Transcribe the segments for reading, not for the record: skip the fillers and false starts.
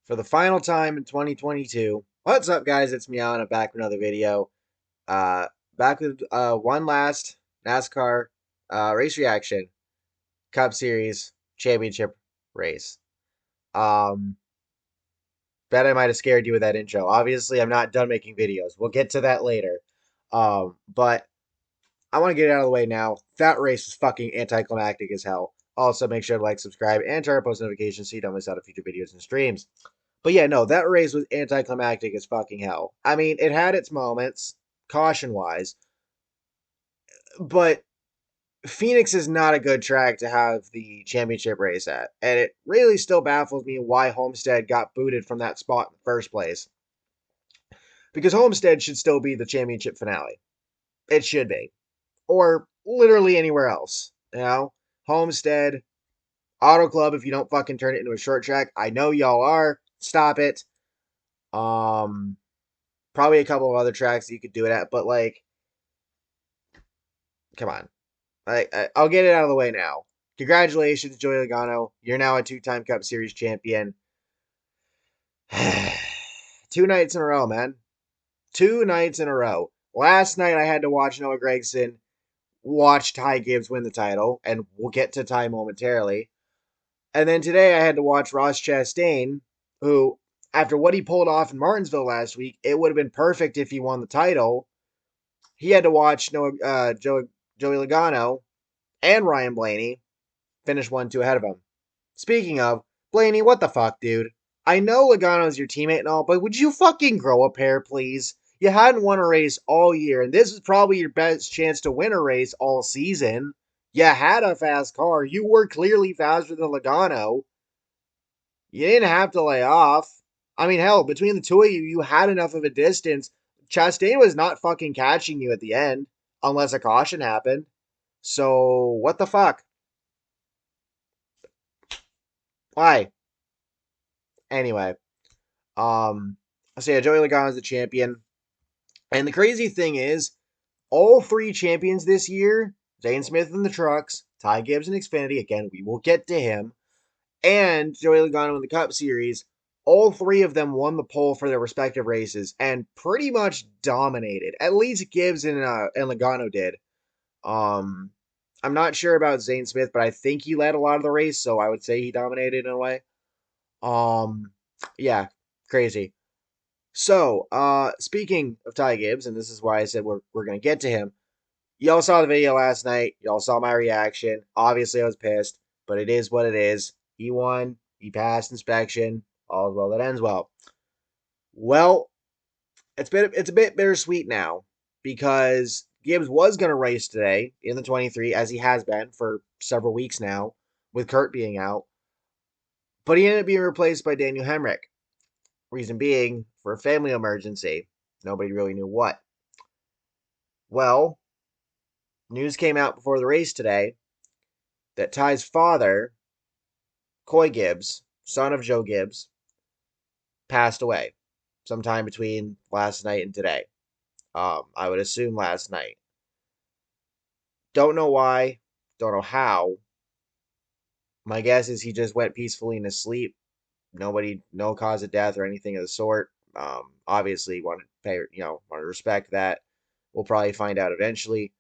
for the final time in 2022. What's up, guys? It's Meow, back with another video. Uh, Back with one last NASCAR race reaction, Cup Series championship race. Um, Bet I might have scared you with that intro. Obviously, I'm not done making videos. We'll get to that later. But I want to get it out of the way now. That race was fucking anticlimactic as hell. Also, make sure to like, subscribe, and turn on post notifications so you don't miss out on future videos and streams. But yeah, no, that race was anticlimactic as fucking hell. I mean, it had its moments, caution wise, but Phoenix is not a good track to have the championship race at. And it really still baffles me why Homestead got booted from that spot in the first place. Because Homestead should still be the championship finale. It should be. Or literally anywhere else. You know? Homestead, Auto Club, if you don't fucking turn it into a short track. I know y'all are. Stop it. Um, Probably a couple of other tracks that you could do it at, but like, come on. I'll get it out of the way now. Congratulations, Joey Logano. You're now a two-time Cup Series champion. 2 nights in a row, man. 2 nights in a row. Last night I had to watch Noah Gragson watch Ty Gibbs win the title, and we'll get to Ty momentarily. And then today I had to watch Ross Chastain, who, after what he pulled off in Martinsville last week, it would have been perfect if he won the title. He had to watch Joey Logano and Ryan Blaney finish 1-2 ahead of him. Speaking of, Blaney, what the fuck, dude? I know Logano's your teammate and all, but would you fucking grow a pair, please? You hadn't won a race all year, and this is probably your best chance to win a race all season. You had a fast car. You were clearly faster than Logano. You didn't have to lay off. I mean, hell, between the two of you, you had enough of a distance. Chastain was not fucking catching you at the end, unless a caution happened. So, what the fuck? Why? Anyway, so yeah, Joey Logano is the champion. And the crazy thing is, all three champions this year, Zane Smith in the trucks, Ty Gibbs in Xfinity, again, we will get to him, and Joey Logano in the Cup Series, all three of them won the pole for their respective races and pretty much dominated. At least Gibbs and Logano did. Um, I'm not sure about Zane Smith, but I think he led a lot of the race, so I would say he dominated in a way. Um, yeah, crazy. So, speaking of Ty Gibbs, and this is why I said we're gonna get to him. Y'all saw the video last night. Y'all saw my reaction. Obviously, I was pissed, but it is what it is. He won. He passed inspection. All is well that ends well. Well, it's a bit bittersweet now because Gibbs was going to race today in the 23 as he has been for several weeks now, with Kurt being out, but he ended up being replaced by Daniel Hemrick. Reason being for a family emergency. Nobody really knew what. Well, news came out before the race today that Ty's father, Coy Gibbs, son of Joe Gibbs, passed away sometime between last night and today. I would assume last night. Don't know why, don't know how. My guess is he just went peacefully into sleep. Nobody, no cause of death or anything of the sort. Obviously, want to pay, want to respect that. We'll probably find out eventually.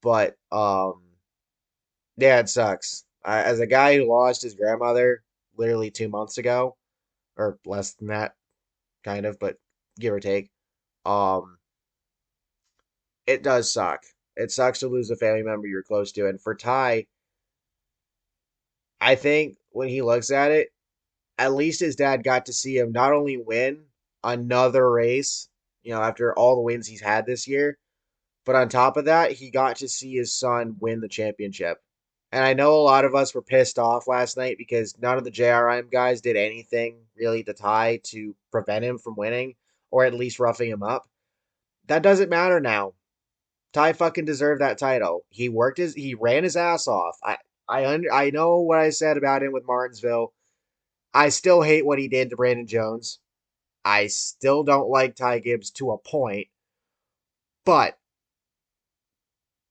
But yeah, it sucks. As a guy who lost his grandmother literally 2 months ago, or less than that, kind of, but give or take, um, it does suck. It sucks to lose a family member you're close to. And for Ty, I think when he looks at it, at least his dad got to see him not only win another race, after all the wins he's had this year, but on top of that, he got to see his son win the championship. And I know a lot of us were pissed off last night because none of the JRM guys did anything really to Ty to prevent him from winning or at least roughing him up. That doesn't matter now. Ty fucking deserved that title. He ran his ass off. I know what I said about him with Martinsville. I still hate what he did to Brandon Jones. I still don't like Ty Gibbs to a point, but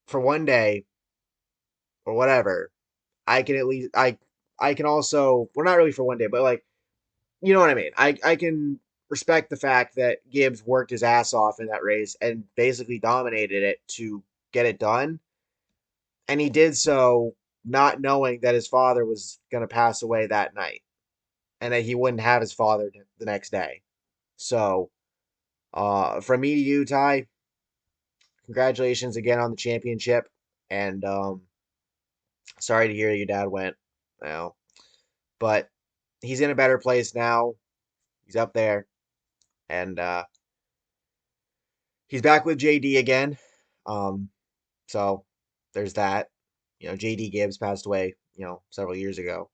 for one day or whatever, I can at least I can also, well, not really for one day, but like you know what I mean. I can respect the fact that Gibbs worked his ass off in that race and basically dominated it to get it done, and he did so not knowing that his father was going to pass away that night and that he wouldn't have his father the next day. So, from me to you, Ty, congratulations again on the championship, and sorry to hear your dad went. Now, but he's in a better place now. He's up there, and he's back with JD again. Um, so there's that. You know, JD Gibbs passed away, several years ago.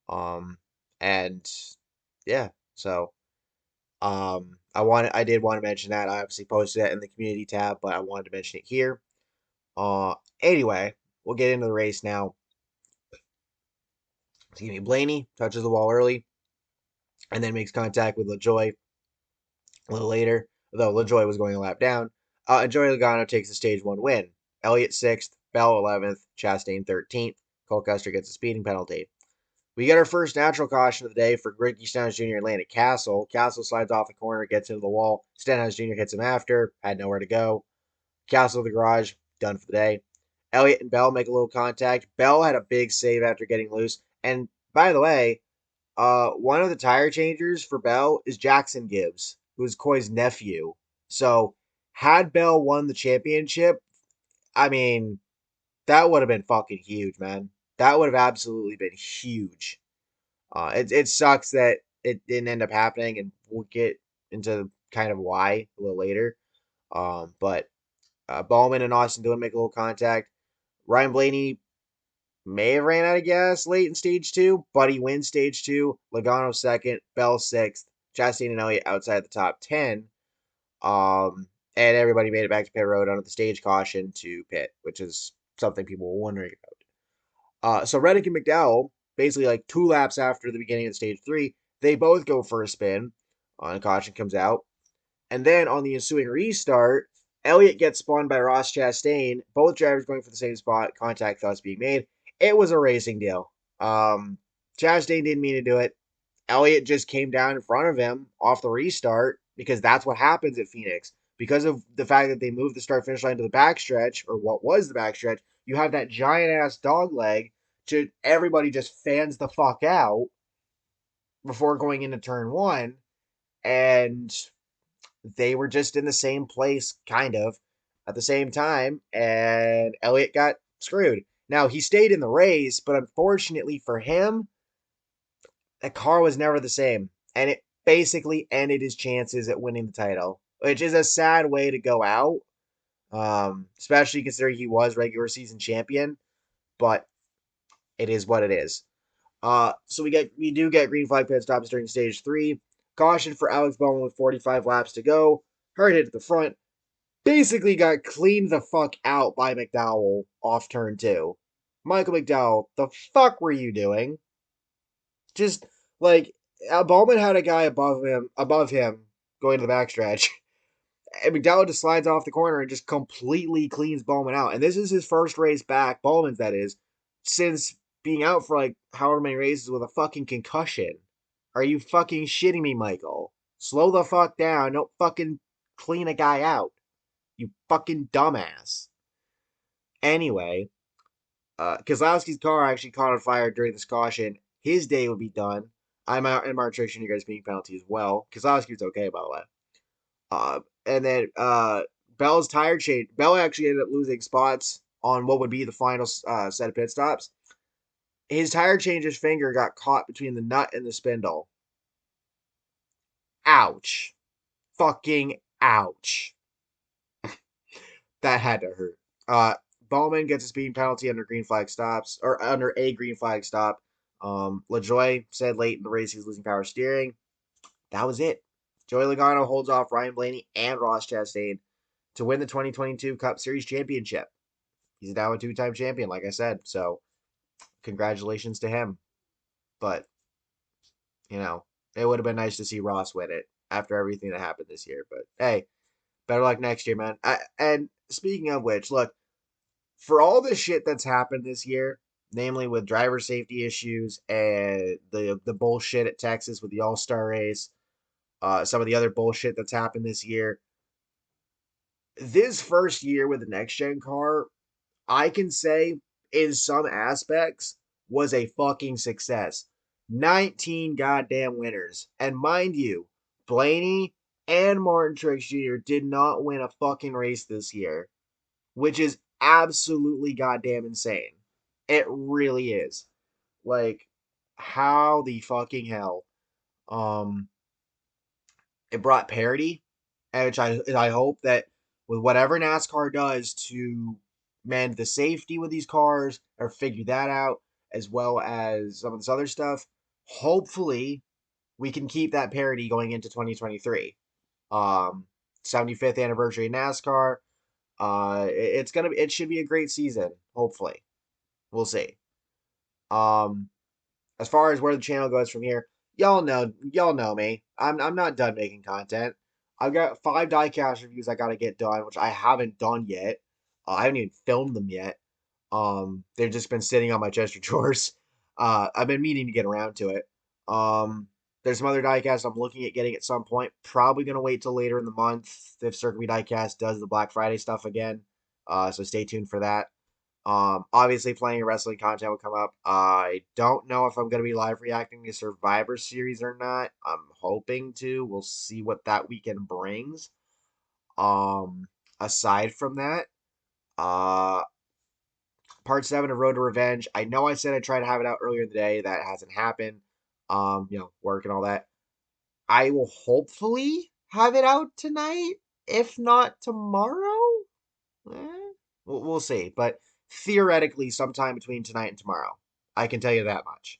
Um, and yeah, so I did want to mention that. I obviously posted that in the community tab, but I wanted to mention it here. Anyway, we'll get into the race now. Excuse me. Blaney touches the wall early and then makes contact with LaJoy a little later, though LaJoy was going a lap down. And Joey Logano takes the stage one win. Elliott 6th, Bell 11th, Chastain 13th. Cole Custer gets a speeding penalty. We get our first natural caution of the day for Ricky Stenhouse Jr. and Landon Castle. Castle slides off the corner, gets into the wall. Stenhouse Jr. hits him after, had nowhere to go. Castle to the garage, done for the day. Elliott and Bell make a little contact. Bell had a big save after getting loose. And by the way, one of the tire changers for Bell is Jackson Gibbs, who is Coy's nephew. So, had Bell won the championship, I mean, that would have been fucking huge, man. That would have absolutely been huge. It sucks that it didn't end up happening, and we'll get into kind of why a little later. But Bowman and Austin Dillon make a little contact. Ryan Blaney may have ran out of gas late in stage two, but he wins stage two. Logano second, Bell sixth, Chastain and Elliott outside the top 10. And everybody made it back to pit road under the stage caution to pit, which is something people were wondering about. So Reddick and McDowell, basically like 2 laps after the beginning of stage three, they both go for a spin. And caution comes out. And then on the ensuing restart, Elliott gets spun by Ross Chastain. Both drivers going for the same spot. Contact thus being made. It was a racing deal. Chastain didn't mean to do it. Elliott just came down in front of him off the restart because that's what happens at Phoenix. Because of the fact that they moved the start finish line to the backstretch, or what was the backstretch, you have that giant ass dog leg to everybody just fans the fuck out before going into turn one. And they were just in the same place, kind of, at the same time, and Elliott got screwed. Now, he stayed in the race, but unfortunately for him, the car was never the same, and it basically ended his chances at winning the title, which is a sad way to go out, especially considering he was regular season champion, but it is what it is. So we do get green flag pit stops during stage three. Caution for Alex Bowman with 45 laps to go. Hard hit at the front. Basically got cleaned the fuck out by McDowell off turn two. Michael McDowell, the fuck were you doing? Just like Bowman had a guy above him going to the backstretch. And McDowell just slides off the corner and just completely cleans Bowman out. And this is his first race back, Bowman's that is, since being out for like however many races with a fucking concussion. Are you fucking shitting me, Michael? Slow the fuck down. Don't fucking clean a guy out. You fucking dumbass. Anyway, Kozlowski's car actually caught on fire during this caution. His day would be done. I'm out in arbitration. You guys being penalty as well. Kozlowski was okay, by the way. And then Bell's tire change. Bell actually ended up losing spots on what would be the final set of pit stops. His tire changer's finger got caught between the nut and the spindle. Ouch. Fucking ouch. That had to hurt. Bowman gets a speeding penalty under green flag stops, or under a green flag stop. LaJoy said late in the race he was losing power steering. That was it. Joey Logano holds off Ryan Blaney and Ross Chastain to win the 2022 Cup Series championship. He's now a 2-time champion, like I said. So, congratulations to him. But, it would have been nice to see Ross win it after everything that happened this year. But, hey, better luck next year, man. And speaking of which, look, for all the shit that's happened this year, namely with driver safety issues and the bullshit at Texas with the All Star race, some of the other bullshit that's happened this year. This first year with the next gen car, I can say in some aspects was a fucking success. 19 goddamn winners. And mind you, Blaney and Martin Truex Jr. did not win a fucking race this year, which is absolutely goddamn insane. It really is. Like, how the fucking hell? Um, it brought parity, and I hope that with whatever NASCAR does to mend the safety with these cars or figure that out, as well as some of this other stuff, hopefully we can keep that parity going into 2023. Um, 75th anniversary of NASCAR. It should be a great season. Hopefully, we'll see. Um, as far as where the channel goes from here, y'all know me. I'm not done making content. I've got 5 diecast reviews I gotta get done, which I haven't done yet. I haven't even filmed them yet. They've just been sitting on my chest of drawers. I've been meaning to get around to it. Um, there's some other diecasts I'm looking at getting at some point. Probably gonna wait till later in the month if Circuit Diecast does the Black Friday stuff again. So stay tuned for that. Obviously, plenty of wrestling content will come up. I don't know if I'm going to be live reacting to Survivor Series or not. I'm hoping to. We'll see what that weekend brings. Um, aside from that, uh, part 7 of Road to Revenge. I know I said I'd try to have it out earlier in the day. That hasn't happened. Work and all that. I will hopefully have it out tonight, if not tomorrow. Eh, we'll see. But theoretically, sometime between tonight and tomorrow. I can tell you that much.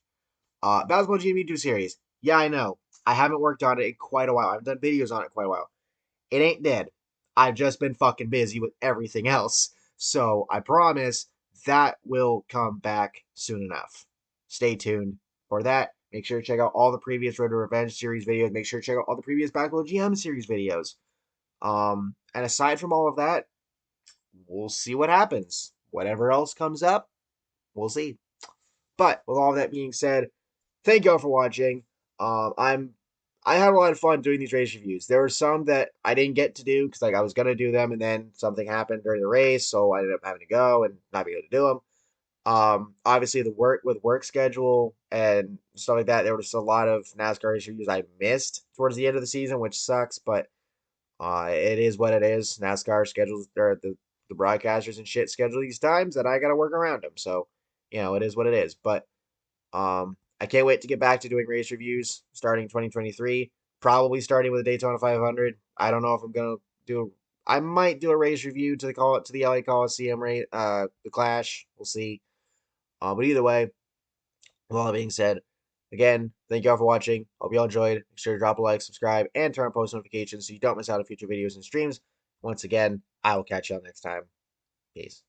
Basketball GM2 series. Yeah, I know. I haven't worked on it in quite a while. I haven't done videos on it in quite a while. It ain't dead. I've just been fucking busy with everything else. So I promise that will come back soon enough. Stay tuned for that. Make sure to check out all the previous Road to Revenge series videos. Make sure to check out all the previous Basketball GM series videos. And aside from all of that, we'll see what happens. Whatever else comes up, we'll see. But with all that being said, thank you all for watching. I had a lot of fun doing these race reviews. There were some that I didn't get to do because I was gonna do them and then something happened during the race, so I ended up having to go and not be able to do them. Obviously the work schedule and stuff like that, there was a lot of NASCAR race reviews I missed towards the end of the season, which sucks, but it is what it is. NASCAR schedules or the broadcasters and shit schedule these times, and I got to work around them. So, it is what it is. But I can't wait to get back to doing race reviews starting 2023. Probably starting with the Daytona 500. I don't know if I'm gonna do. I might do a race review to the LA Coliseum race, the Clash. We'll see. But either way, with all that being said, again, thank you all for watching. Hope you all enjoyed. Make sure to drop a like, subscribe, and turn on post notifications so you don't miss out on future videos and streams. Once again, I will catch you all next time. Peace.